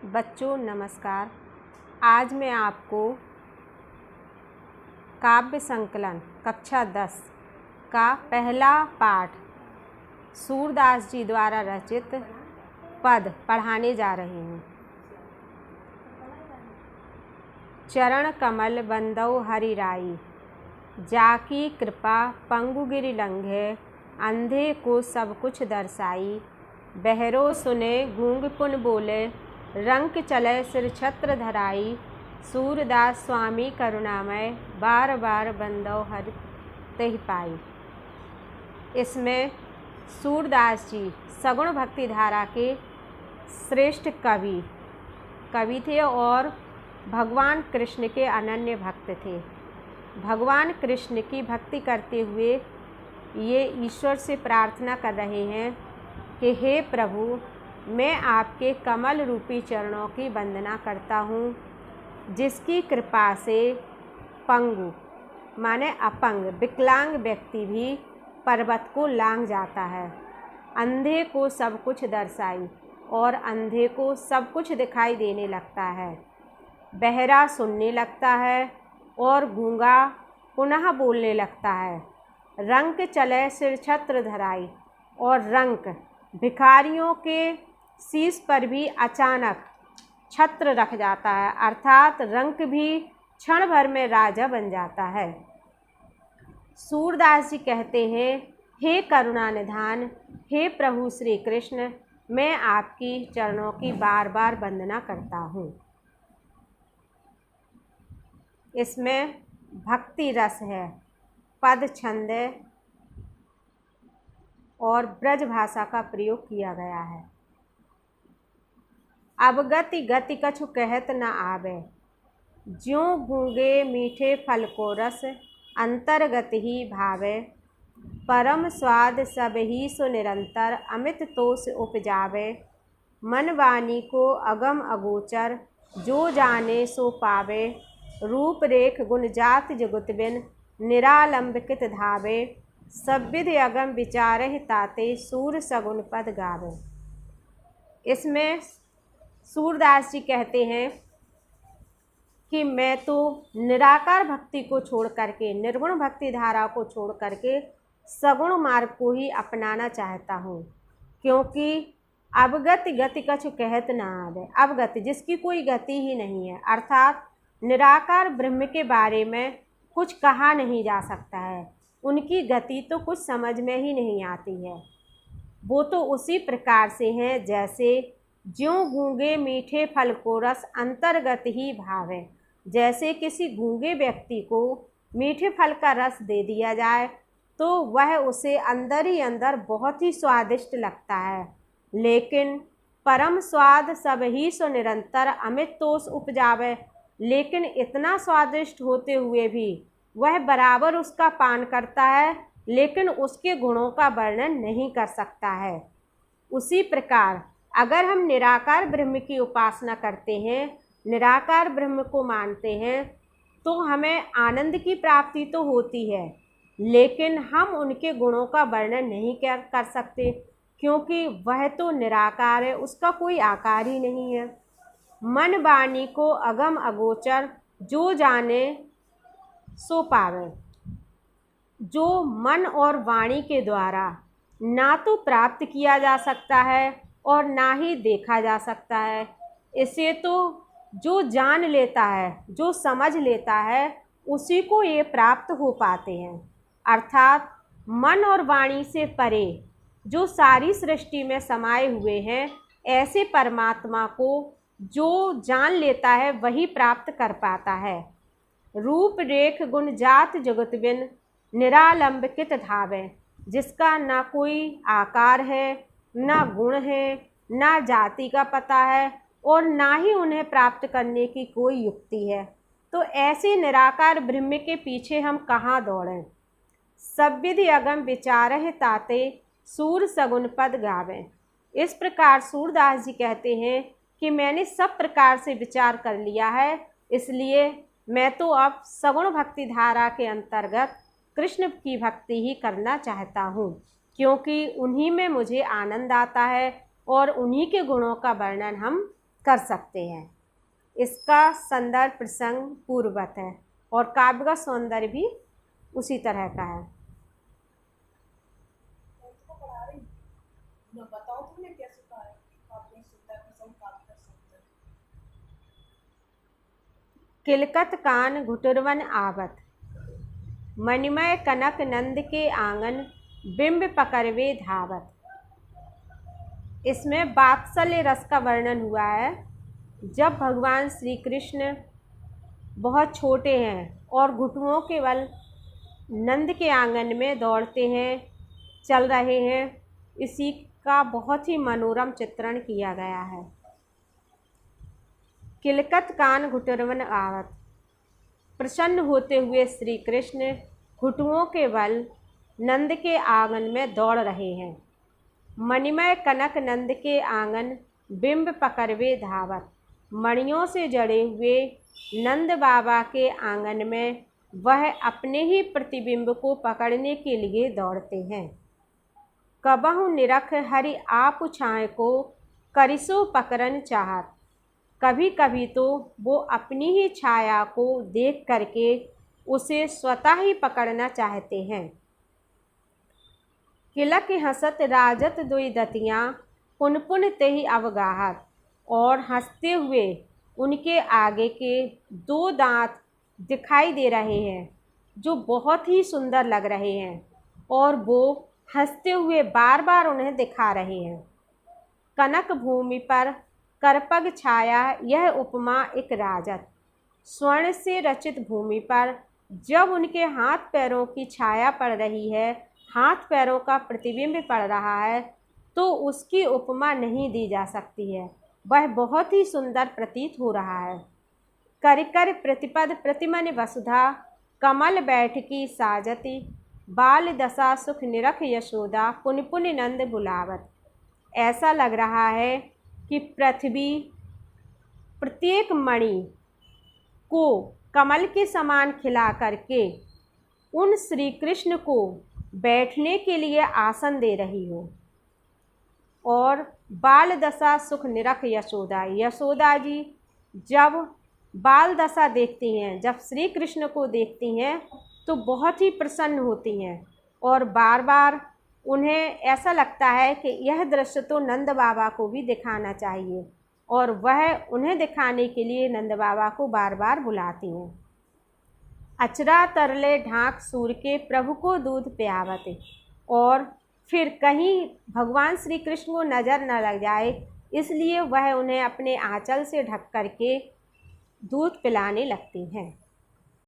बच्चों नमस्कार। आज मैं आपको काव्य संकलन कक्षा 10 का पहला पाठ सूरदास जी द्वारा रचित पद पढ़ाने जा रही हूँ। चरण कमल बंदौ हरि राई, जाकी कृपा पंगु गिरि लंघे, अंधे को सब कुछ दर्शाई। बहरो सुने गूंग पुन बोले, रंक चले सिर छत्र धराई। सूरदास स्वामी करुणामय, बार बार बंदौ हरि तेहि पाई। इसमें सूरदास जी सगुण भक्ति धारा के श्रेष्ठ कवि थे और भगवान कृष्ण के अनन्य भक्त थे। भगवान कृष्ण की भक्ति करते हुए ये ईश्वर से प्रार्थना कर रहे हैं कि हे प्रभु, मैं आपके कमल रूपी चरणों की वंदना करता हूँ, जिसकी कृपा से पंगु माने अपंग विकलांग व्यक्ति भी पर्वत को लांघ जाता है। अंधे को सब कुछ दर्शाई और अंधे को सब कुछ दिखाई देने लगता है। बहरा सुनने लगता है और गूंगा पुनः बोलने लगता है। रंक चले सिर छत्र धराई, और रंक भिखारियों के शीश पर भी अचानक छत्र रख जाता है, अर्थात रंक भी क्षण भर में राजा बन जाता है। सूरदास जी कहते हैं, हे करुणा निधान, हे प्रभु श्री कृष्ण, मैं आपकी चरणों की बार बार वंदना करता हूँ। इसमें भक्ति रस है, पद छंद और ब्रज भाषा का प्रयोग किया गया है। अब गति गति कछु कहत न आवे, ज्यों गूंगे मीठे फल को रस, अंतर्गत ही भावे। परम स्वाद सब ही सो निरंतर, अमित तोष उपजावे। मन वाणी को अगम अगोचर, जो जाने सो पावे। रूप रेख गुण जात जुगत बिन, निरालंबित धावे। सब विधि अगम विचारहि ताते, सूर सगुन पद गावे। इसमें सूरदास जी कहते हैं कि मैं तो निराकार भक्ति को छोड़ करके, निर्गुण भक्ति धारा को छोड़ करके सगुण मार्ग को ही अपनाना चाहता हूँ, क्योंकि अवगति गति कछु कहत न आवे। अवगति जिसकी कोई गति ही नहीं है, अर्थात निराकार ब्रह्म के बारे में कुछ कहा नहीं जा सकता है। उनकी गति तो कुछ समझ में ही नहीं आती है। वो तो उसी प्रकार से हैं जैसे ज्यों गूंगे मीठे फल को रस, अंतर्गत ही भावे। जैसे किसी गूंगे व्यक्ति को मीठे फल का रस दे दिया जाए तो वह उसे अंदर ही अंदर बहुत ही स्वादिष्ट लगता है, लेकिन परम स्वाद सब ही सो निरंतर, अमित तोष उपजावे। लेकिन इतना स्वादिष्ट होते हुए भी वह बराबर उसका पान करता है, लेकिन उसके गुणों का वर्णन नहीं कर सकता है। उसी प्रकार अगर हम निराकार ब्रह्म की उपासना करते हैं, निराकार ब्रह्म को मानते हैं, तो हमें आनंद की प्राप्ति तो होती है, लेकिन हम उनके गुणों का वर्णन नहीं कर सकते, क्योंकि वह तो निराकार है, उसका कोई आकार ही नहीं है। मन वाणी को अगम अगोचर, जो जाने सो पावे। जो मन और वाणी के द्वारा ना तो प्राप्त किया जा सकता है और ना ही देखा जा सकता है, इसे तो जो जान लेता है, जो समझ लेता है, उसी को ये प्राप्त हो पाते हैं। अर्थात मन और वाणी से परे जो सारी सृष्टि में समाये हुए हैं, ऐसे परमात्मा को जो जान लेता है वही प्राप्त कर पाता है। रूप रेख गुण जात जगत बिन, निरालंबित धावे। जिसका ना कोई आकार है, ना गुण है, ना जाति का पता है और ना ही उन्हें प्राप्त करने की कोई युक्ति है, तो ऐसे निराकार ब्रह्म के पीछे हम कहाँ दौड़ें। सब विधि अगम विचारहि ताते, सूर सगुन पद गावें। इस प्रकार सूरदास जी कहते हैं कि मैंने सब प्रकार से विचार कर लिया है, इसलिए मैं तो अब सगुण भक्ति धारा के अंतर्गत कृष्ण की भक्ति ही करना चाहता हूँ, क्योंकि उन्हीं में मुझे आनंद आता है और उन्हीं के गुणों का वर्णन हम कर सकते हैं। इसका संदर्भ प्रसंग पूर्ववत है और काव्य का सौंदर्य भी उसी तरह का है। किलकत कान घुटुरवन आवत, मणिमय कनक नंद के आंगन, बिंब पकड़वे धावत। इसमें वात्सल्य रस का वर्णन हुआ है। जब भगवान श्री कृष्ण बहुत छोटे हैं और घुटुओं के बल नंद के आंगन में दौड़ते हैं, चल रहे हैं, इसी का बहुत ही मनोरम चित्रण किया गया है। किलकत कान घुटुरवन आवत, प्रसन्न होते हुए श्री कृष्ण घुटुओं के बल नंद के आंगन में दौड़ रहे हैं। मणिमय कनक नंद के आंगन, बिंब पकड़वे धावत, मणियों से जड़े हुए नंद बाबा के आंगन में वह अपने ही प्रतिबिंब को पकड़ने के लिए दौड़ते हैं। कबहु निरख हरि आप छाए को, करिसो पकड़न चाहत। कभी कभी तो वो अपनी ही छाया को देख करके उसे स्वतः ही पकड़ना चाहते हैं। किलक हंसत राजत दुई दतियाँ, पुन पुन तेहि अवगाहत। और हंसते हुए उनके आगे के दो दांत दिखाई दे रहे हैं जो बहुत ही सुंदर लग रहे हैं और वो हंसते हुए बार बार उन्हें दिखा रहे हैं। कनक भूमि पर करपग छाया यह उपमा एक राजत। स्वर्ण से रचित भूमि पर जब उनके हाथ पैरों की छाया पड़ रही है, हाथ पैरों का प्रतिबिंब पड़ रहा है, तो उसकी उपमा नहीं दी जा सकती है। वह बहुत ही सुंदर प्रतीत हो रहा है। कर कर प्रतिपद प्रतिमन वसुधा, कमल बैठकी साजति। बाल दशा सुख निरख यशोदा, पुन पुन नंद बुलावत। ऐसा लग रहा है कि पृथ्वी प्रत्येक मणि को कमल के समान खिला करके उन श्री कृष्ण को बैठने के लिए आसन दे रही हो। और बाल दशा सुख निरख यशोदा, यशोदा जी जब बाल दशा देखती हैं, जब श्री कृष्ण को देखती हैं तो बहुत ही प्रसन्न होती हैं और बार बार उन्हें ऐसा लगता है कि यह दृश्य तो नंद बाबा को भी दिखाना चाहिए और वह उन्हें दिखाने के लिए नंद बाबा को बार बार बुलाती हैं। अचरा तरले ढाक सूर के, प्रभु को दूध प्यावते। और फिर कहीं भगवान श्री कृष्ण को नज़र न लग जाए इसलिए वह उन्हें अपने आंचल से ढक करके दूध पिलाने लगती हैं।